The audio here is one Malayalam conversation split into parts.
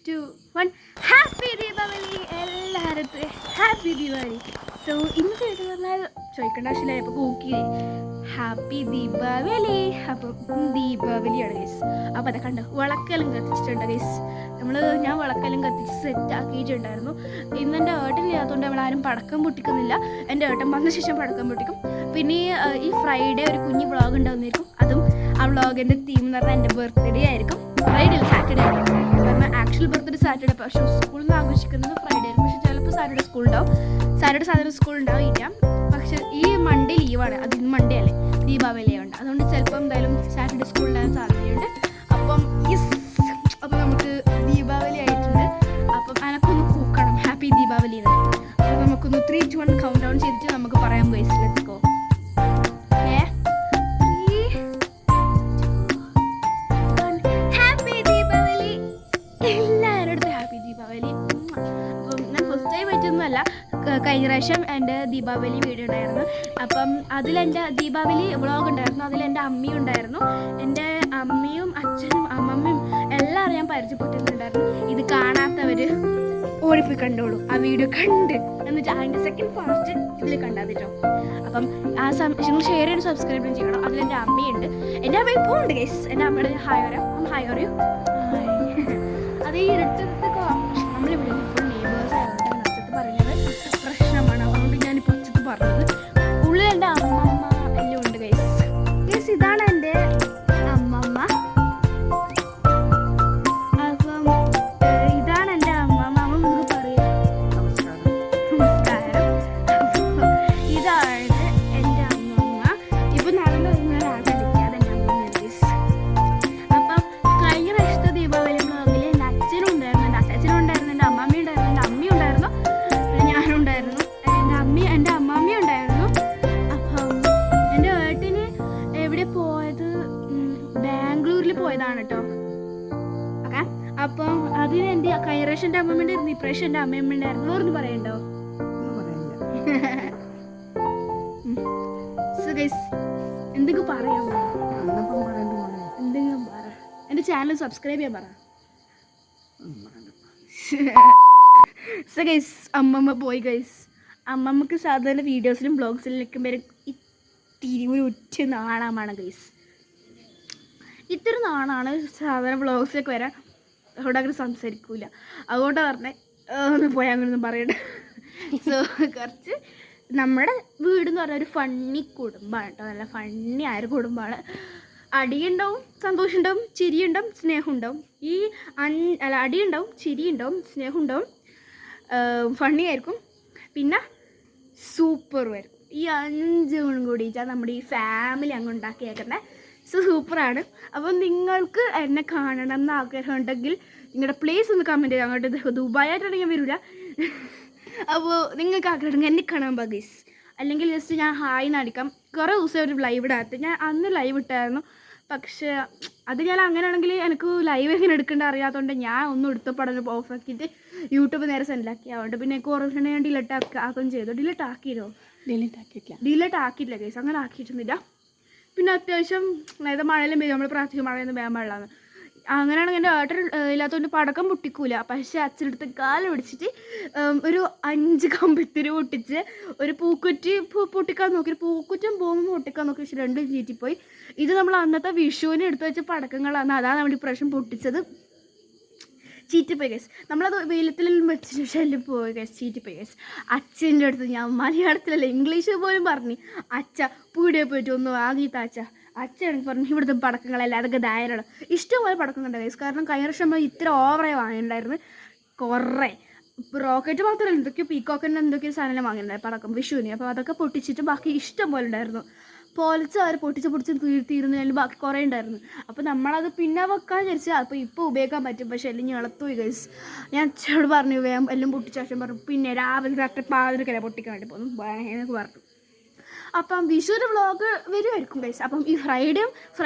2, 1. ഹാപ്പി ദീപാവലി എല്ലാവർക്കും ഹാപ്പി ദീപാവലി. സോ ഇന്നത്തെ വീട്ടിൽ പറഞ്ഞാൽ ചോദിക്കേണ്ട ആവശ്യമില്ല. അപ്പോൾ കൂക്കി ഹാപ്പി ദീപാവലി. അപ്പം ദീപാവലിയാണ് ഗൈസ്. അപ്പോൾ അതൊക്കെ കണ്ടോ, വിളക്കെല്ലാം കത്തിച്ചിട്ടുണ്ട് ഗൈസ്. ഞാൻ വിളക്കെല്ലാം കത്തിച്ച് സെറ്റ് ആക്കിയിട്ടുണ്ടായിരുന്നു. ഇന്ന് എൻ്റെ ഏട്ടനില്ലാത്തതുകൊണ്ട് അവിടെ ആരും പടക്കം പൊട്ടിക്കുന്നില്ല. എൻ്റെ ഏട്ടൻ വന്ന ശേഷം പടക്കം പൊട്ടിക്കും. പിന്നെ ഈ ഫ്രൈഡേ ഒരു കുഞ്ഞ് വ്ളോഗ് ഉണ്ടാകുന്നതായിരിക്കും. അതും ആ വ്ളോഗിൻ്റെ തീം എന്ന് പറഞ്ഞാൽ എൻ്റെ ബർത്ത്ഡേ ആയിരിക്കും. ഫ്രൈഡേ സാറ്റർഡേ ആയിരിക്കും. കാരണം ആക്ച്വൽ ബർത്ത്ഡേ സാറ്റർഡേ, പക്ഷേ സ്കൂളിൽ നിന്ന് ആഘോഷിക്കുന്നത് ഫ്രൈഡേ ആയിരിക്കും. പക്ഷേ ചിലപ്പോൾ സാറ്റർഡേ സ്കൂൾ ഉണ്ടാവും, സാറ്റർഡേ സ്കൂൾ ഉണ്ടാവില്ല. പക്ഷെ ഈ മൺഡേ ലീവാണ്. അത് ഇന്ന് മൺഡേ അല്ലേ, ദീപാവലിയുണ്ട്. അതുകൊണ്ട് ചിലപ്പോൾ എന്തായാലും സാറ്റർഡേ സ്കൂൾ ഉണ്ടാകാൻ സാധ്യതയുണ്ട്. അപ്പം നമുക്ക് ദീപാവലി ആയിട്ടുണ്ട്. അപ്പം അനക്കൊന്ന് കൂക്കണം ഹാപ്പി ദീപാവലി എന്ന്. അപ്പം നമുക്കൊന്ന് 3, 2, 1 കൗണ്ട് ഡൗൺ ചെയ്തിട്ട് നമുക്ക് പറയാം ഗൈസ്. Let's go. കഴിഞ്ഞ പ്രാവശ്യം എൻ്റെ ദീപാവലി വീഡിയോ ഉണ്ടായിരുന്നു. അപ്പം അതിലെൻ്റെ ദീപാവലി വ്ളോഗ് ഉണ്ടായിരുന്നു. അതിലെൻ്റെ അമ്മയും ഉണ്ടായിരുന്നു. എൻ്റെ അമ്മയും അച്ഛനും അമ്മമ്മയും എല്ലാവരും ഞാൻ പരിചയപ്പെട്ടിട്ടുണ്ടായിരുന്നു. ഇത് കാണാത്തവർ ഓടിപ്പോയി കണ്ടോളൂ, ആ വീഡിയോ കണ്ട് എന്നിട്ട് അതിൻ്റെ സെക്കൻഡ് പാർട്ട് ഇതിൽ കണ്ടാതിട്ടോ. അപ്പം ആ നിങ്ങൾ ഷെയർ ചെയ്ത് സബ്സ്ക്രൈബ് ചെയ്യണം. അതിലെൻ്റെ അമ്മയുണ്ട്. എൻ്റെ അമ്മ ഇപ്പോൾ ഉണ്ട് ഗൈസ്. എൻ്റെ അമ്മയുടെ ഹായ് പറയാം. ഹായ് പറയൂ. അത് ഈ ഇരുട്ടത്ത് നമ്മളിവിടെ ഫുൾ നെയ്ബേഴ്സ് ആയതുകൊണ്ട് നക്ഷത്ത് പറയുന്നത് പ്രശ്നമാണ്. അതുകൊണ്ട് ഞാനിപ്പോൾ ഉച്ചത്ത് പറഞ്ഞത്. ഉള്ളിൽ എൻ്റെ അമ്മമ്മ എല്ലാം ഉണ്ട് ഗൈസ്. ഗൈസ് ഇതാണ് എൻ്റെ അമ്മമ്മ. അപ്പം ഇതാണ് എൻ്റെ അമ്മമ്മ. അമ്മ നിങ്ങൾ പറയും നമസ്കാരം. ഇതാണ് എൻ്റെ അമ്മമ്മ. ഇപ്പം നടന്നു വരുന്ന ആൾക്കാരിക്കാതെ എൻ്റെ അമ്മമ്മ ഗൈസ്. അപ്പം കഴിഞ്ഞ പ്രാവശ്യത്തെ ദീപാവലി വ്ളോഗിൽ എൻ്റെ അച്ഛനും ഉണ്ടായിരുന്നു, എൻ്റെ അച്ഛനും ഉണ്ടായിരുന്നു, എൻ്റെ അമ്മമ്മ ഉണ്ടായിരുന്നു, എൻ്റെ അമ്മയും ഉണ്ടായിരുന്നു, ഞാനുണ്ടായിരുന്നു, എൻ്റെ അമ്മാമ്മയും ഉണ്ടായിരുന്നു. അപ്പം എൻ്റെ ഏട്ടന് എവിടെ പോയത്, ബാംഗ്ലൂരിൽ പോയതാണ് കേട്ടോ. ഓക്കെ, അപ്പം അതിന് എൻ്റെ കഴിഞ്ഞ പ്രാവശ്യം എൻ്റെ അമ്മമ്മ ഉണ്ടായിരുന്നു, ഇപ്രാവശ്യം എൻ്റെ അമ്മയമ്മ ഉണ്ടായിരുന്നു. ഓർന്ന് പറയണ്ടോ? എന്തെങ്കിലും പറയാമോ? എന്തെങ്കിലും പറ. എൻ്റെ ചാനൽ സബ്സ്ക്രൈബ് ചെയ്യാൻ പറ. സോ ഗൈസ്, അമ്മമ്മ പോയി ഗൈസ്. അമ്മമ്മക്ക് സാധാരണ വീഡിയോസിലും ബ്ലോഗ്സിലും നിൽക്കുമ്പോൾ ഒരു ഉച്ച നാണമാണ് ഗൈസ്. ഇത്ര നാണാണ് സാധാരണ ബ്ലോഗ്സിലൊക്കെ വരാൻ. അവിടെ അങ്ങനെ സംസാരിക്കൂല. അതുകൊണ്ട് പറഞ്ഞേ ഒന്ന് പോയി അങ്ങനെയൊന്നും പറയണ്ട. സോ കുറച്ച് നമ്മുടെ വീട് എന്ന് പറഞ്ഞാൽ ഒരു ഫണ്ണി കുടുംബമാണ് കേട്ടോ. നല്ല ഫണ്ണി ആയ കുടുംബമാണ്. അടിയുണ്ടാവും, സന്തോഷമുണ്ടാവും, ചിരിയുണ്ടാവും, സ്നേഹമുണ്ടാവും. ഈ അടിയുണ്ടാവും, ചിരിയുണ്ടാവും, സ്നേഹമുണ്ടാവും, ഫണ്ണി ആയിരിക്കും, പിന്നെ സൂപ്പറും ആയിരിക്കും. ഈ 5 കൂടിയിട്ടാണ് നമ്മുടെ ഈ ഫാമിലി അങ്ങ് ഉണ്ടാക്കിയേക്കുന്നത്. സോ സൂപ്പറാണ്. അപ്പം നിങ്ങൾക്ക് എന്നെ കാണണം എന്ന് ആഗ്രഹം ഉണ്ടെങ്കിൽ നിങ്ങളുടെ പ്ലേസ് ഒന്ന് കമൻറ്റ് ചെയ്ത്. അങ്ങോട്ട് ദുബായായിട്ടാണെങ്കിൽ ഞാൻ വരില്ല. അപ്പോൾ നിങ്ങൾക്ക് ആഗ്രഹം എന്നെ കാണാൻ ഗൈസ്. അല്ലെങ്കിൽ ജസ്റ്റ് ഞാൻ ഹായ് നടിക്കാം. കുറേ ദിവസം ഒരു ലൈവ് ഇടാത്ത. ഞാൻ അന്ന് ലൈവ് ഇട്ടായിരുന്നു. പക്ഷേ അത് ഞാൻ അങ്ങനെയാണെങ്കിൽ എനിക്ക് ലൈവ് എങ്ങനെ എടുക്കേണ്ട അറിയാത്തതുകൊണ്ട് ഞാൻ ഒന്നും എടുത്തപ്പോൾ ഓഫാക്കിയിട്ട് യൂട്യൂബ് നേരെ സെൻഡിലാക്കി. അതുകൊണ്ട് പിന്നെ കുറേ ഞാൻ ഡിലീറ്റ് ആക്കുകയും ചെയ്തു. ഡിലീറ്റ് ആക്കിയിട്ടില്ല ഗൈസ്. അങ്ങനെ ആക്കിയിട്ടൊന്നുമില്ല. പിന്നെ അത്യാവശ്യം അതായത് മഴയിലും പെയ്യും. നമ്മൾ പ്രാർത്ഥിക്കും മഴയൊന്നും വേഗം വെള്ളമാണ്. അങ്ങനെയാണെങ്കിൽ എൻ്റെ ഏട്ടൻ ഇല്ലാത്തതുകൊണ്ട് പടക്കം പൊട്ടിക്കൂല. പക്ഷേ അച്ഛനടുത്ത് കാല് പിടിച്ചിട്ട് ഒരു 5 കമ്പിത്തിരി പൊട്ടിച്ച് ഒരു പൂക്കുറ്റി പൊട്ടിക്കാൻ നോക്കി. പൂക്കുറ്റും പോകുമ്പോൾ പൊട്ടിക്കാൻ നോക്കി. പക്ഷേ 2 ചീറ്റിപ്പോയി. ഇത് നമ്മൾ അന്നത്തെ വിഷുവിന് എടുത്ത് വെച്ച പടക്കങ്ങളാണ്. അതാണ് നമ്മൾ ഇപ്രാവശ്യം പൊട്ടിച്ചത്. ചീറ്റിപ്പോയി ഗൈസ്. നമ്മളത് വെയിലത്തിലെല്ലാം വെച്ചതിന് ശേഷം പോയി ഗൈസ്. ചീറ്റിപ്പോയി ഗൈസ്. അച്ഛൻ്റെ അടുത്ത് ഞാൻ മലയാളത്തിലല്ല ഇംഗ്ലീഷ് പോലും പറഞ്ഞു, അച്ഛ പീടിയെ പോയിട്ട് ഒന്ന് വാങ്ങിയിട്ട് അച്ഛൻ എനിക്ക് പറഞ്ഞു ഇവിടുത്തെ പടക്കങ്ങളല്ല അതൊക്കെ ധാരാളം ഇഷ്ടംപോലെ പടക്കുന്നുണ്ട് ഗൈസ്. കാരണം കഴിഞ്ഞ വർഷം നമ്മൾ ഇത്ര ഓവറായി വാങ്ങിയിട്ടുണ്ടായിരുന്നു. കുറേ റോക്കറ്റ് മാത്രമല്ല, എന്തൊക്കെയോ പീക്കോക്കിൻ്റെ എന്തൊക്കെയോ സാധനം വാങ്ങിയിട്ടുണ്ടായിരുന്നു പടക്കം വിഷുവിന്. അപ്പോൾ അതൊക്കെ പൊട്ടിച്ചിട്ട് ബാക്കി ഇഷ്ടം പോലെ ഉണ്ടായിരുന്നു. പൊളിച്ച് അവർ പൊട്ടിച്ച് തീർന്നില്ല. ബാക്കി കുറേ ഉണ്ടായിരുന്നു. അപ്പോൾ നമ്മളത് പിന്നെ വെക്കാൻ വിചാരിച്ചാൽ അപ്പോൾ ഇപ്പോൾ ഉപയോഗിക്കാൻ പറ്റും. പക്ഷേ എല്ലാം ഞളത്തുപോയി ഗൈസ്. ഞാൻ അച്ഛനോട് പറഞ്ഞു വേഗം എല്ലാം പൊട്ടിച്ച അച്ഛൻ പറഞ്ഞു പിന്നെ രാവിലെ കറക്റ്റ് 11 പൊട്ടിക്കാൻ വേണ്ടി പോകുന്നു എന്നൊക്കെ പറഞ്ഞു. അപ്പം വിഷുവിൻ്റെ വ്ളോഗ് വരുമായിരിക്കും ഗൈസ്. അപ്പം ഈ ഫ്രൈഡേ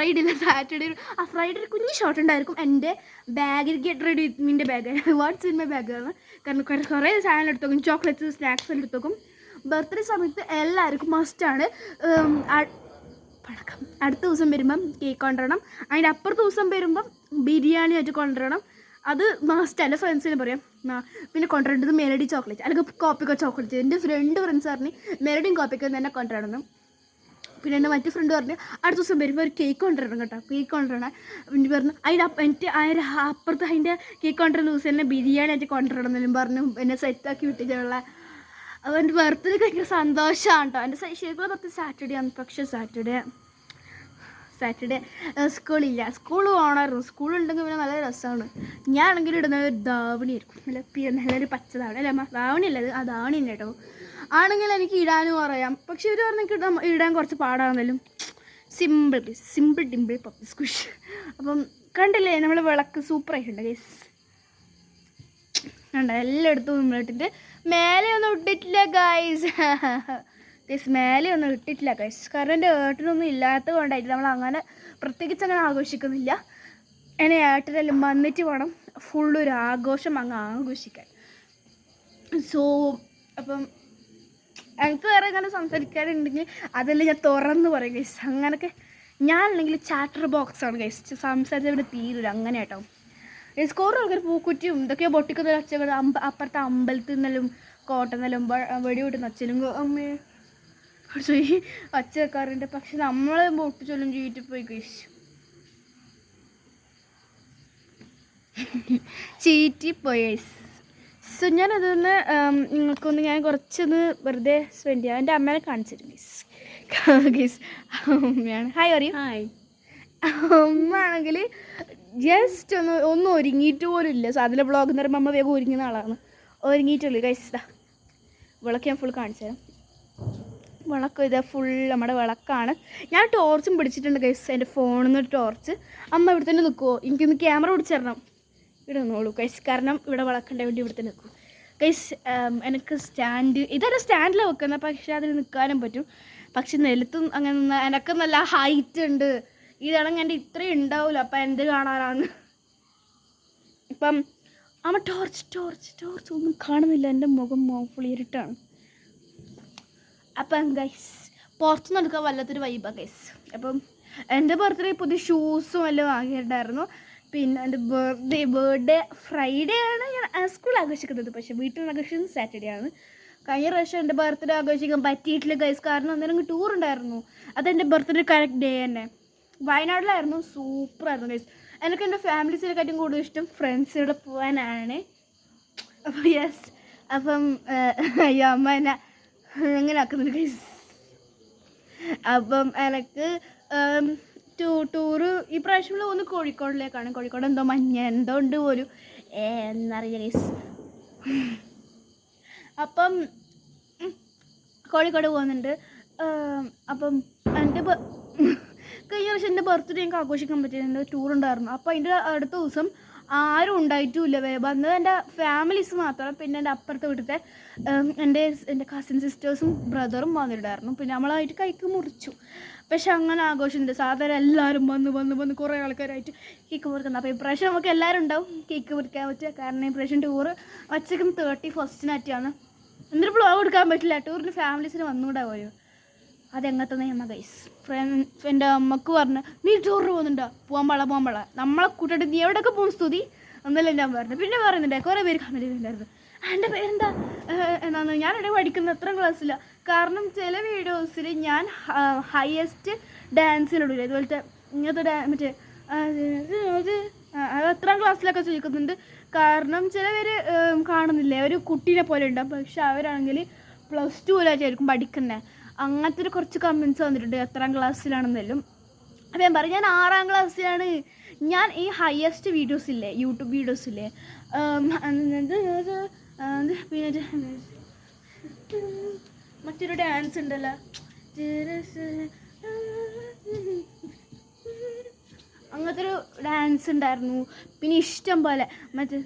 സാറ്റർഡേ ഫ്രൈഡേ ഒരു കുഞ്ഞ് ഷോട്ട് ഉണ്ടായിരിക്കും. എൻ്റെ ബാഗിൽ get ready with bag what's in my ബാഗാണ്. കാരണം കുറേ സാധനം എടുത്തോക്കും, ചോക്ലേറ്റ്സ് സ്നാക്സ് എല്ലാം എടുത്തോക്കും. ബർത്ത്ഡേ സമയത്ത് എല്ലാവർക്കും മസ്റ്റാണ് പടക്കം. അടുത്ത ദിവസം വരുമ്പം കേക്ക് കൊണ്ടുവരണം. അതിൻ്റെ അപ്പുറത്തെ ദിവസം വരുമ്പം ബിരിയാണി ആയിട്ട് കൊണ്ടുവരണം. അത് മസ്റ്റ് എൻ്റെ ഫ്രണ്ട്സിന് പറയാം. പിന്നെ കൊണ്ടുവരേണ്ടത് മെലഡി ചോക്ലേറ്റ് അല്ലെങ്കിൽ കോപ്പിക്കോ ചോക്ലേറ്റ്. എൻ്റെ ഫ്രണ്ട്സ് പറഞ്ഞ് മെലഡിയും കോപ്പിക്കോ തന്നെ കൊണ്ടുവരണം. പിന്നെ എൻ്റെ മറ്റു ഫ്രണ്ട് പറഞ്ഞു അടുത്ത ദിവസം വരുമ്പോൾ ഒരു കേക്ക് കൊണ്ടുവരണം കേട്ടോ, കേക്ക് കൊണ്ടുവരണം. പിന്നെ പറഞ്ഞു എനിക്ക് അപ്പുറത്ത് അതിൻ്റെ കേക്ക് കൊണ്ടുവരുന്ന ദിവസം തന്നെ ബിരിയാണി ആയിട്ട് കൊണ്ടുവരണം എന്നും പറഞ്ഞു എന്നെ സെറ്റാക്കി വിട്ടിട്ടുള്ള. അപ്പോൾ എൻ്റെ ബർത്ത്ഡേ ഭയങ്കര സന്തോഷമാണ് കേട്ടോ. എൻ്റെ ശരിക്കുള്ള ബർത്ത്ഡേ സാറ്റർഡേ ആണ്, പക്ഷേ സാറ്റർഡേ സ്കൂളില്ല. സ്കൂൾ പോകണമായിരുന്നു. സ്കൂളുണ്ടെങ്കിൽ പിന്നെ നല്ല രസമാണ്. ഞാനാണെങ്കിൽ ഇടുന്ന ഒരു ധാവണി ആയിരിക്കും, നല്ലൊരു പച്ച ധാവണി അല്ല ധാവണി അല്ലത്, ആ ധാവണി തന്നെ കേട്ടോ. ആണെങ്കിൽ എനിക്ക് ഇടാനും അറിയാം, പക്ഷെ ഇവർ പറഞ്ഞെങ്കിൽ ഇടാൻ കുറച്ച് പാടാണെന്നാലും സിമ്പിൾ ഡിമ്പിൾ പപ്പി സ്കുഷ്. അപ്പം കണ്ടില്ലേ നമ്മൾ വിളക്ക് സൂപ്പറായിട്ടുണ്ട് ഗൈസ്. കണ്ട എല്ലായിടത്തും നമ്മളിട്ടിട്ട് മേലെ ഒന്നും ഇട്ടിട്ടില്ല ഗൈസ്. മേലെ ഒന്നും ഇട്ടിട്ടില്ല ഗൈസ്, കാരണം എൻ്റെ ഏട്ടനൊന്നും ഇല്ലാത്തത് കൊണ്ടായിട്ട് നമ്മൾ അങ്ങനെ പ്രത്യേകിച്ച് അങ്ങനെ ആഘോഷിക്കുന്നില്ല. എന്നെ ഏട്ടനെല്ലാം വന്നിട്ട് വേണം ഫുള്ളൊരു ആഘോഷം അങ്ങ് ആഘോഷിക്കാൻ. സോ അപ്പം എനിക്ക് വേറെ അങ്ങനെ സംസാരിക്കാനുണ്ടെങ്കിൽ അതെല്ലാം ഞാൻ തുറന്ന് പറയും ഗൈസ്. അങ്ങനെയൊക്കെ ഞാനാണെങ്കിൽ ചാറ്റർ ബോക്സാണ് ഗൈസ്, സംസാരിച്ചവിടെ തീരൂല അങ്ങനെ കേട്ടോ ഗൈസ്. കുറേ ആൾക്കാർ പൂക്കുറ്റിയും ഇതൊക്കെയോ പൊട്ടിക്കുന്ന ഒച്ചകൾ അപ്പുറത്തെ അമ്പലത്തിൽ നിന്നെല്ലാം കോട്ടന്നെല്ലാം വെടിവിട്ടുന്ന അച്ഛനും അമ്മേ ഒച്ച വെക്കാറുണ്ട്. പക്ഷെ നമ്മൾ പൊട്ടിച്ചൊല്ലും ചീറ്റി പോയി ഗൈസ്, ചീറ്റിപ്പോയി ഗൈസ്. സോ ഞാനതൊന്ന് നിങ്ങൾക്കൊന്ന് ഞാൻ കുറച്ചൊന്ന് വെറുതെ സ്പെൻഡ് ചെയ്യാം. എൻ്റെ അമ്മേനെ കാണിച്ചിരുന്നു ഗീസ്. അമ്മയാണ് ഹായ് പറയൂ. ഹായ്. അമ്മ ആണെങ്കിൽ ജസ്റ്റ് ഒന്നും ഒരുങ്ങിയിട്ട് പോലും ഇല്ല. സോ അതിലെ ബ്ലോഗ് എന്ന് പറയുമ്പോൾ അമ്മ വേഗം ഒരുങ്ങുന്ന ആളാണ്. ഒരുങ്ങിയിട്ടുള്ളൂ ഗൈസ്. വിളക്ക് ഞാൻ ഫുൾ കാണിച്ചു തരാം. വിളക്ക് ഇതാ ഫുൾ നമ്മുടെ വിളക്കാണ്. ഞാൻ ടോർച്ചും പിടിച്ചിട്ടുണ്ട് ഗൈസ്, എൻ്റെ ഫോണിൽ നിന്ന് ടോർച്ച്. അമ്മ ഇവിടെ തന്നെ നിൽക്കുമോ, എനിക്കൊന്ന് ക്യാമറ പിടിച്ചു തരണം. ഇവിടെ നിന്നോളൂ ഗൈസ്, കാരണം ഇവിടെ വിളക്കണ്ട വേണ്ടി ഇവിടെ തന്നെ നിൽക്കും ഗൈസ്. എനിക്ക് സ്റ്റാൻഡ് ഇതൊരു സ്റ്റാൻഡിൽ വെക്കുന്നത്, പക്ഷേ അതിൽ നിൽക്കാനും പറ്റും. പക്ഷെ നിലത്തും അങ്ങനെ നിന്ന് എനിക്ക് നല്ല ഹൈറ്റ് ഉണ്ട്. ഇതാണെങ്കിൽ എൻ്റെ ഇത്രയും ഉണ്ടാവില്ല, അപ്പം എന്ത് കാണാനാണ്. ഇപ്പം അമ്മ ടോർച്ച് ഒന്നും കാണുന്നില്ല, എൻ്റെ മുഖം ഫുൾ ഇരുട്ടാണ്. അപ്പം ഗൈസ് പുറത്തുനിന്ന് എടുക്കാൻ വല്ലാത്തൊരു വൈബാണ് ഗൈസ്. അപ്പം എൻ്റെ ബർത്ത്ഡേ പുതിയ ഷൂസും എല്ലാം വാങ്ങിയിട്ടുണ്ടായിരുന്നു. പിന്നെ എൻ്റെ ബർത്ത്ഡേ ഫ്രൈഡേ ആണ് ഞാൻ സ്കൂൾ ആഘോഷിക്കുന്നത്, പക്ഷേ വീട്ടിൽ ആഘോഷിക്കുന്നത് സാറ്റർഡേ ആണ്. കഴിഞ്ഞ പ്രാവശ്യം എൻ്റെ ബർത്ത്ഡേ ആഘോഷിക്കാൻ പറ്റിയിട്ടില്ല ഗൈസ്, കാരണം അന്നേരം ടൂർ ഉണ്ടായിരുന്നു. അതെൻ്റെ ബർത്ത്ഡേ കറക്റ്റ് ഡേ തന്നെ വയനാട്ടിലായിരുന്നു. സൂപ്പറായിരുന്നു ഗൈസ്. എനിക്ക് എൻ്റെ ഫാമിലീസിനെക്കാട്ടും കൂടുതൽ ഇഷ്ടം ഫ്രണ്ട്സിനോട് പോകാനാണ്. അപ്പോൾ യെസ്, അപ്പം അയ്യോ അമ്മ എന്നെ എങ്ങനെ ആക്കുന്നുണ്ട് ഗൈസ്. അപ്പം എനിക്ക് ടൂറ് ഈ പ്രാവശ്യം ഒന്ന് കോഴിക്കോടിലേക്കാണ്. കോഴിക്കോട് എന്തോ മഞ്ഞ എന്തോ ഉണ്ട് പോലും എന്നറിയില്ല ഗൈസ്. അപ്പം കോഴിക്കോട് പോകുന്നുണ്ട്. അപ്പം എൻ്റെ കഴിഞ്ഞ വർഷം എൻ്റെ ബർത്ത്ഡേ എനിക്ക് ആഘോഷിക്കാൻ പറ്റിയിട്ടുണ്ട്, ടൂറുണ്ടായിരുന്നു. അപ്പോൾ അതിൻ്റെ അടുത്ത ദിവസം ആരും ഉണ്ടായിട്ടുമില്ല. വന്നത് എൻ്റെ ഫാമിലീസ് മാത്രം. പിന്നെ എൻ്റെ അപ്പുറത്തെ വീട്ടിലത്തെ എൻ്റെ കസിൻ സിസ്റ്റേഴ്സും ബ്രദറും വന്നിട്ടുണ്ടായിരുന്നു. പിന്നെ നമ്മളായിട്ട് കൈക്ക് മുറിച്ചു. പക്ഷെ അങ്ങനെ ആഘോഷമുണ്ട്. സാധാരണ എല്ലാവരും വന്ന് കുറേ ആൾക്കാരായിട്ട് കേക്ക് മുറിക്കുന്നത്. അപ്പോൾ ഇപ്രാവശ്യം നമുക്ക് എല്ലാവരും ഉണ്ടാവും കേക്ക് മുറിക്കാൻ പറ്റുക. കാരണം ഇപ്രാവശ്യം ടൂറ് വച്ചേക്കും 31st എന്നിട്ട് വ്ളോഗ് എടുക്കാൻ പറ്റില്ല. ടൂറിന് ഫാമിലീസിന് വന്നുകൂടാവുമോ, അതെങ്ങനത്തെ നിയമ ഗൈസ്. എൻ്റെ അമ്മക്ക് പറഞ്ഞു നീ ടൂറിന് പോകുന്നുണ്ടോ, പോകാൻ പാടില്ല നമ്മളെ കൂട്ടിട്ട് നീ എവിടെയൊക്കെ പോകും സ്തുതി എന്നല്ല ഞാൻ പറഞ്ഞു. പിന്നെ പറയുന്നുണ്ട് കുറേ പേര് കമൻറ്റ് ചെയ്തിട്ടുണ്ടായിരുന്നു എൻ്റെ പേരെന്താ എന്നാന്ന്. ഞാനിവിടെ പഠിക്കുന്ന എത്ര ക്ലാസ്സില്ല. കാരണം ചില വീഡിയോസിൽ ഞാൻ ഹയസ്റ്റ് ഡാൻസിനിടില്ല, ഇതുപോലത്തെ ഇങ്ങനത്തെ മറ്റേ അത് എത്രാം ക്ലാസ്സിലൊക്കെ ചോദിക്കുന്നുണ്ട്. കാരണം ചില പേര് കാണുന്നില്ലേ ഒരു കുട്ടീനെ പോലെ ഉണ്ടാവും, പക്ഷെ അവരാണെങ്കിൽ +2 പഠിക്കുന്നത്. അങ്ങനത്തെ ഒരു കുറച്ച് കമൻറ്റ്സ് വന്നിട്ടുണ്ട് എത്രാം ക്ലാസ്സിലാണെന്നെല്ലാം. അപ്പം ഞാൻ പറയും ഞാൻ 6ാം ക്ലാസ്സിലാണ്. ഞാൻ ഈ ഹയസ്റ്റ് വീഡിയോസില്ലേ യൂട്യൂബ് വീഡിയോസില്ലേ പിന്നെ മറ്റൊരു ഡാൻസ് ഉണ്ടല്ലോ അങ്ങനത്തെ ഒരു ഡാൻസ് ഉണ്ടായിരുന്നു. പിന്നെ ഇഷ്ടം പോലെ മറ്റേ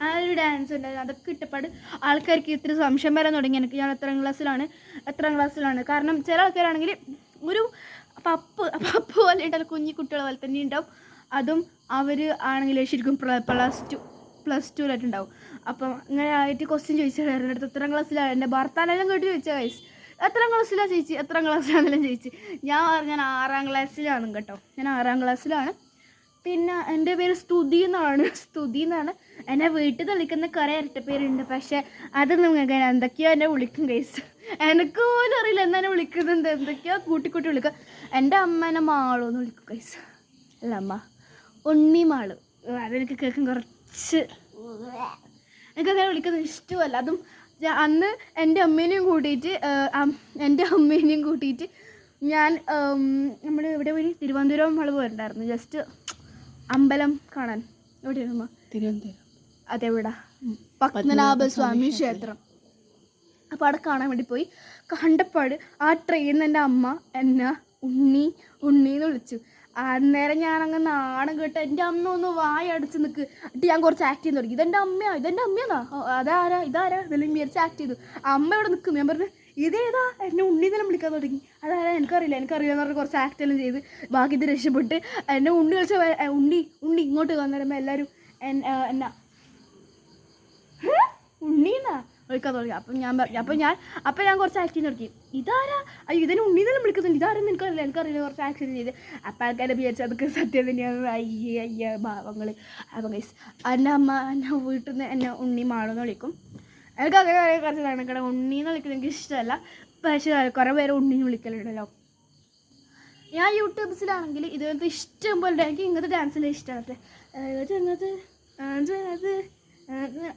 ആ ഒരു ഡാൻസ് ഉണ്ടായിരുന്നു. അതൊക്കെ ഇട്ടപ്പാട് ആൾക്കാർക്ക് ഇത്തിരി സംശയം വരാൻ തുടങ്ങി എനിക്ക് ഞാൻ എത്രാം ക്ലാസ്സിലാണ്. കാരണം ചില ആൾക്കാരാണെങ്കിൽ ഒരു പപ്പ് പോലെ ഉണ്ടാവും, കുഞ്ഞി കുട്ടികളെ പോലെ തന്നെ ഉണ്ടാവും. അതും അവർ ആണെങ്കിൽ ശരിക്കും +2 ഉണ്ടാവും. അപ്പം അങ്ങനെ ആയിട്ട് ക്വസ്റ്റ്യൻ ചോദിച്ചാൽ എൻ്റെ അടുത്ത് എത്രാം ക്ലാസ്സിലാണ് എൻ്റെ ഭർത്താനെല്ലാം കേട്ട് ചോദിച്ചാൽ വയസ്സ് എത്രാം ക്ലാസ്സിലാണ് ചേച്ചി, എത്രാം ക്ലാസ്സിലാണെങ്കിലും ചേച്ചി. ഞാൻ 6ാം ക്ലാസ്സിലാണ് കേട്ടോ, ഞാൻ 6ാം ക്ലാസ്സിലാണ്. പിന്നെ എൻ്റെ പേര് സ്തുതി എന്നാണ്. എന്നെ വീട്ടിൽ വിളിക്കുന്ന കുറേ ഇരട്ടപ്പേരുണ്ട്, പക്ഷേ അത് നിങ്ങൾക്ക് എന്തൊക്കെയോ എന്നെ വിളിക്കും ഗൈസ്. എനിക്ക് പോലും അറിയില്ല എന്നെ വിളിക്കുന്നുണ്ട്, എന്തൊക്കെയോ കൂട്ടിക്കൂട്ടി വിളിക്കുക. എൻ്റെ അമ്മേനെ മാളൂന്ന് വിളിക്കും ഗൈസ്. അല്ല അമ്മ, ഉണ്ണി മാള്. അതെനിക്ക് കേൾക്കാൻ കുറച്ച് എനിക്കങ്ങനെ വിളിക്കുന്നത് ഇഷ്ടമല്ല. അതും അന്ന് എൻ്റെ അമ്മേനെയും കൂട്ടിയിട്ട് ഞാൻ നമ്മൾ ഇവിടെ പോയി തിരുവനന്തപുരം നമ്മൾ പോയിട്ടുണ്ടായിരുന്നു, ജസ്റ്റ് അമ്പലം കാണാൻ. എവിടെയാണ് തിരുവനന്തപുരം? അതെവിടാ, പത്മനാഭസ്വാമി ക്ഷേത്രം. അപ്പോൾ അവിടെ കാണാൻ വേണ്ടി പോയി. കണ്ടപ്പാട് ആ ട്രെയിനിൽ എൻ്റെ അമ്മ എന്നെ ഉണ്ണീന്ന് വിളിച്ചു. അന്നേരം ഞാനങ്ങ് നാണം കേട്ട് എൻ്റെ അമ്മ ഒന്ന് വായ അടിച്ച് നിൽക്ക്. എന്നിട്ട് ഞാൻ കുറച്ച് ആക്ട് ചെയ്യാൻ തുടങ്ങി. ഇതെൻ്റെ അമ്മയാണോ, ഇതാരാ ഇതെല്ലാം വിചാരിച്ച് ആക്ട് ചെയ്തു. അമ്മ ഇവിടെ നിൽക്കുന്നു. ഞാൻ പറഞ്ഞു ഇതേതാ, എന്നെ ഉണ്ണീന്നെല്ലാം വിളിക്കാൻ തുടങ്ങി. അതാരാ എനിക്കറിയില്ലെന്ന് പറഞ്ഞ് കുറച്ച് ആക്ടെല്ലാം ചെയ്ത് ബാക്കി ഇത് രക്ഷപ്പെട്ട് എന്നെ ഉണ്ണി വിളിച്ച ഉണ്ണി ഇങ്ങോട്ട് വന്നിരുമ്പോൾ എല്ലാവരും എന്നാ ഉണ്ണീന്നാ വിളിക്കാൻ തുടങ്ങി. അപ്പം ഞാൻ കുറച്ച് ആക്ട് ചെയ്യാൻ തുടങ്ങി. ഇതാരാ, അയ്യോ ഇതിനെ ഉണ്ണീന്നെല്ലാം വിളിക്കുന്നുണ്ട്, ഇതാരെന്ന് എനിക്കറിയില്ല കുറച്ച് ആക്ഷൻ ചെയ്ത്. അപ്പം ആൾക്കാരെ വിചാരിച്ചു അതൊക്കെ സത്യം തന്നെയാണ്. അയ്യ ഭാവങ്ങൾ. അപ്പം ഗൈസ് എൻ്റെ അമ്മ എന്നെ വീട്ടിൽ നിന്ന് എന്നെ ഉണ്ണി മാളെന്ന് വിളിക്കും. എനിക്ക് അങ്ങനെ കുറച്ച് നടക്കണം. ഉണ്ണീന്ന് വിളിക്കുന്നത് എനിക്ക് ഇഷ്ടമല്ല, പക്ഷേ കുറേ പേര് ഉണ്ണീന്ന് വിളിക്കലുണ്ടല്ലോ. ഞാൻ യൂട്യൂബ്സിലാണെങ്കിൽ ഇതുപോലത്തെ ഇഷ്ടം പോലെ എനിക്ക് ഇങ്ങനത്തെ ഡാൻസിലെ ഇഷ്ടമാണ്.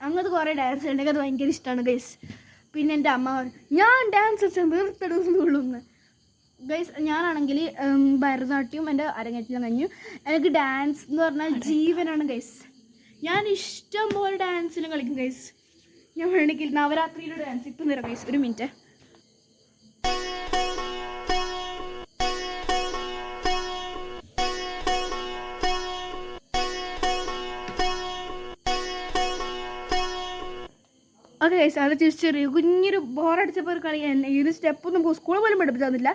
അങ്ങനത്തെ കുറേ ഡാൻസ് ഉണ്ട്, എനിക്കത് ഭയങ്കര ഇഷ്ടമാണ് ഗൈസ്. പിന്നെ എൻ്റെ അമ്മ ഞാൻ ഡാൻസ് വെച്ചാൽ നിർത്തിടുന്നുള്ളൂന്ന് ഗൈസ്. ഞാനാണെങ്കിൽ ഭരതനാട്യം എൻ്റെ അരങ്ങേറ്റം കഴിഞ്ഞു. എനിക്ക് ഡാൻസ് എന്ന് പറഞ്ഞാൽ ജീവനാണ് ഗൈസ്. ഞാൻ ഇഷ്ടം പോലെ ഡാൻസിനും കളിക്കും ഗൈസ്. ഞാൻ വേണമെങ്കിൽ നവരാത്രിയിലൂടെ ഡാൻസ് ഇപ്പം തരാം ഗൈസ്, ഒരു മിനിറ്റ്. ഓക്കെ ഗൈസ്, അത് ചെറിയ കുഞ്ഞൊരു ബോറടിച്ചപ്പോൾ ഒരു കളി. ഈ ഒരു സ്റ്റെപ്പൊന്നും സ്കൂളിൽ പോലും പഠിപ്പിച്ചു തന്നില്ല,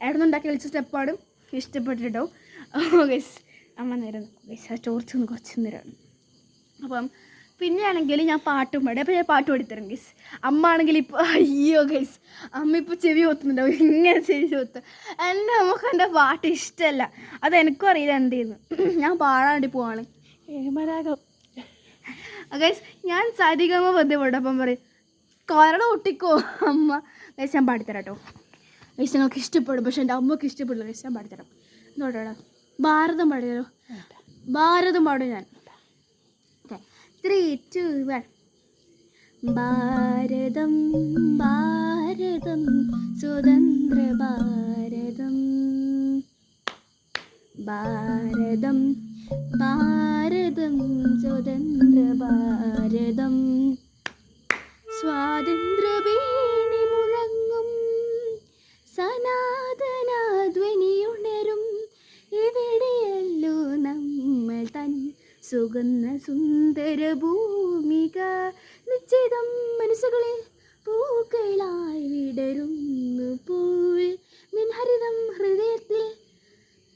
ഏടൊന്നും ഉണ്ടാക്കി കളിച്ച സ്റ്റെപ്പാണ്. ഇഷ്ടപ്പെട്ടിട്ടോ ഗൈസ്. അമ്മ നേരം ഗൈസ് ആ ചോർച്ചൊന്ന് കുറച്ച് നേരമാണ്. അപ്പം പിന്നെയാണെങ്കിൽ ഞാൻ പാട്ടും പാടി. അപ്പോൾ ഞാൻ പാട്ട് പാടിത്തരാം ഗൈസ്. അമ്മ ആണെങ്കിൽ ഇപ്പോൾ അയ്യോ ഗൈസ്, അമ്മ ഇപ്പോൾ ചെവി കൊത്തുന്നുണ്ടാവും, ഇങ്ങനെ ചെവി കൊത്തുക. എൻ്റെ അമ്മക്ക് എൻ്റെ പാട്ട് ഇഷ്ടമല്ല, അതെനിക്കും അറിയില്ല എന്ത് ചെയ്യുന്നു. ഞാൻ പാടാൻ വേണ്ടി പോവാണ്. ഏമരാഗം ഗൈസ്, ഞാൻ സാരിഗമ വെറുതെ പാടപ്പം പറയും കാരണം ഒട്ടിക്കോ അമ്മ. ഗൈസ് ഞാൻ പാടിത്തരാം കേട്ടോ ഗൈസ്. നിങ്ങൾക്ക് ഇഷ്ടപ്പെടും, പക്ഷെ എൻ്റെ അമ്മക്ക് ഇഷ്ടപ്പെടില്ല ഗൈസ്. ഞാൻ പാടിത്തരാം. നോട്ടാ ഭാരതം പാടിയാലോ? ഭാരതം പാടും ഞാൻ. 3, 2, 1. ഭാരതം ഭാരതം സ്വതന്ത്ര ഭാരതം, ഭാരതം ഭാരതം സ്വതന്ത്ര ഭാരതം, സ്വാതന്ത്ര്യവേണി മുഴങ്ങും സനാതനാധ്വനിയുണരും ഇവിടെയല്ലോ നമ്മൾ തൻ സുഗന്ധ സുന്ദര ഭൂമിക. നിശ്ചിതം മനസ്സുകളിൽ പൂക്കളായി വിടരുന്നു പൂൾ നിൻഹരിതം ഹൃദയത്തിൽ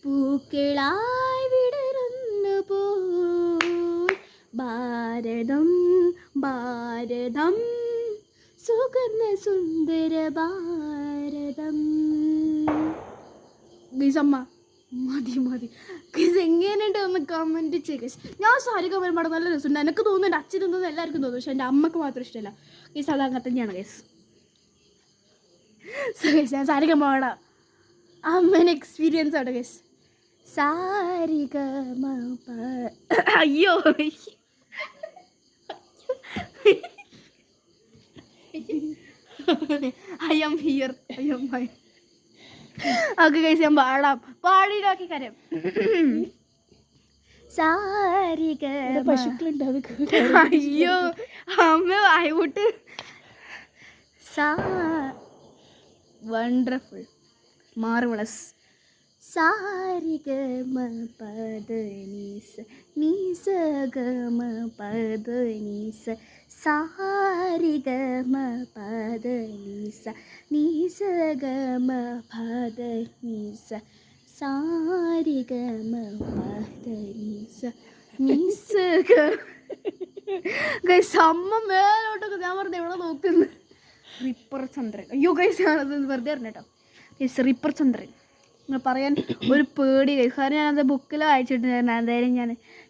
പൂക്കളായി വിടരുന്നു പൂൾ. ഭാരതം ഭാരതം സുഗന്ധ സുന്ദര ഭാരതം. ഗീസമ്മ മതി ഗീസ് എങ്ങനെയുണ്ട് ഒന്ന് കമൻറ്റ് ചെയ്യുക ഗീസ്. ഞാൻ സാരിക വരുമ്പോൾ നല്ല രസമുണ്ട്. എനിക്ക് തോന്നുന്നു എൻ്റെ അച്ഛനും തോന്നുന്നു, എല്ലാവർക്കും തോന്നുന്നു, പക്ഷെ എൻ്റെ അമ്മക്ക് മാത്രം ഇഷ്ടമല്ല ഗീസ്. അത് അങ്ങനെ തന്നെയാണ് ഗീസ്. ഞാൻ സാരിക പാടാം, അമ്മേനെ എക്സ്പീരിയൻസ് ആണ് ഗീസ്. സാരിക അയ്യോ I am here. Okay guys, ഞാൻ പാടാം, പാടിയിലാക്കി കാര്യം. സാരിക പശുക്കളുണ്ട്, അയ്യോ അമ്മ ആയിക്കോട്ട്. വണ്ടർഫുൾ മാർവളസ്. സാരിഗമ പദനിസ നിസഗമ പദനിസ, സാരിഗമ പദനിസ നിസഗമ പദനിസ, സാരിഗമ പദനിസ നിസഗ. ഗൈസ് അമ്മ മേലോട്ടൊക്കെ ഞാൻ പറഞ്ഞു എവിടെ നോക്കുന്നു. റിപ്പർ ചന്ദ്രൻ. അയ്യോ ഗൈസ് ഞാനത് വെറുതെ അറിഞ്ഞ കേട്ടോ. ഗൈസ് റിപ്പർ ചന്ദ്രൻ നിങ്ങൾ പറയാൻ ഒരു പേടി ഗൈസ്. കാരണം ഞാനത് ബുക്കിൽ വായിച്ചിട്ടുണ്ടായിരുന്നു. എന്തായാലും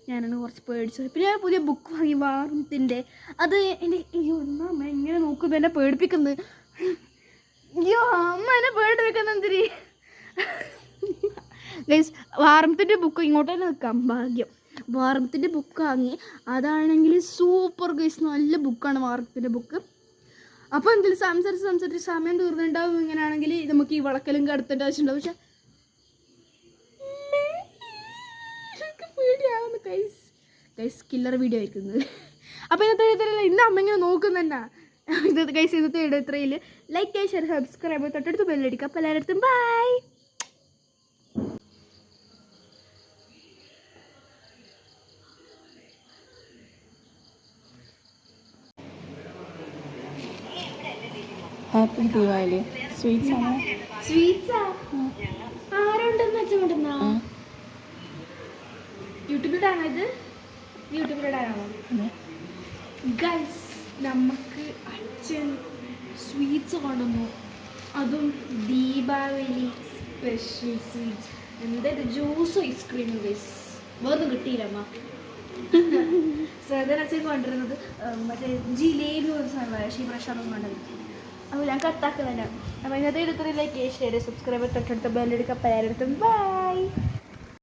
ഞാനത് കുറച്ച് പേടിച്ചു. പിന്നെ ഞാൻ പുതിയ ബുക്ക് വാങ്ങി വാർമത്തിൻ്റെ. അത് എൻ്റെ അയ്യോ എന്നാ അമ്മ എങ്ങനെ നോക്കുമ്പോൾ എന്നെ പേടിപ്പിക്കുന്നത്. അയ്യോ അമ്മ എന്നെ പേടിപ്പിക്കുന്ന എന്തിരി ഗൈസ്. വാർമത്തിൻ്റെ ബുക്ക് ഇങ്ങോട്ട് തന്നെ നിൽക്കാം ഭാഗ്യം. വാർമത്തിൻ്റെ ബുക്ക് വാങ്ങി. അതാണെങ്കിൽ സൂപ്പർ ഗൈസ്, നല്ല ബുക്കാണ് വാർമത്തിൻ്റെ ബുക്ക്. അപ്പോൾ എന്തെങ്കിലും സംസാരിച്ച് സമയം തീർന്നിട്ടുണ്ടാവും. ഇങ്ങനെയാണെങ്കിൽ നമുക്ക് ഈ വളക്കലും കടത്തേണ്ട ആവശ്യമുണ്ടാവും. പക്ഷെ എനിക്ക് പേടിയാവുന്നു ഗൈസ്. കില്ലർ വീഡിയോ ആയിരിക്കുന്നത്. അപ്പോൾ ഇന്നത്തെ എഴുതല്ല ഇന്ന് അമ്മ ഇങ്ങനെ നോക്കുന്നുണ്ടാ. ഇന്നത്തെ ഇടത്രയിൽ ലൈക്ക് ഷെയർ സബ്സ്ക്രൈബ് തൊട്ടടുത്ത് ബെല്ലടിക്കുക. അപ്പോൾ എല്ലായിടത്തും ബൈ. ഹാപ്പി ദീപാവലി. സ്വീറ്റ്സ് ആണ്. സ്വീറ്റ്സാ ആരുണ്ടെന്ന് വെച്ചുകൊണ്ടെന്നാ യൂട്യൂബിലിടാണോ ഇത്? യൂട്യൂബിലിടാനാണോ ഗൈസ്? നമുക്ക് അച്ഛൻ സ്വീറ്റ്സ് കൊണ്ടുവന്നു. അതും ദീപാവലി സ്പെഷ്യൽ സ്വീറ്റ്സ്. എന്തായത് ജ്യൂസും ഐസ്ക്രീമും ഗൈസ്. വേറൊന്നും കിട്ടിയില്ലമ്മ. സേതൻ അച്ഛൻ കൊണ്ടുവരുന്നത് മറ്റേ ജിലേബി ഒരു സാധനമാണ്. ശിവപ്രസാദം കൊണ്ടുവരുന്നത്. അപ്പോൾ ഞാൻ കട്ടാക്കുന്നുണ്ട്. അപ്പോൾ ഇന്നത്തെ എടുത്തിട്ട് ലൈക്ക് ഷെയർ സബ്സ്ക്രൈബ് തൊട്ടടുത്ത ബെല്ലടിക്കുക. പലയിടത്തും ബൈ.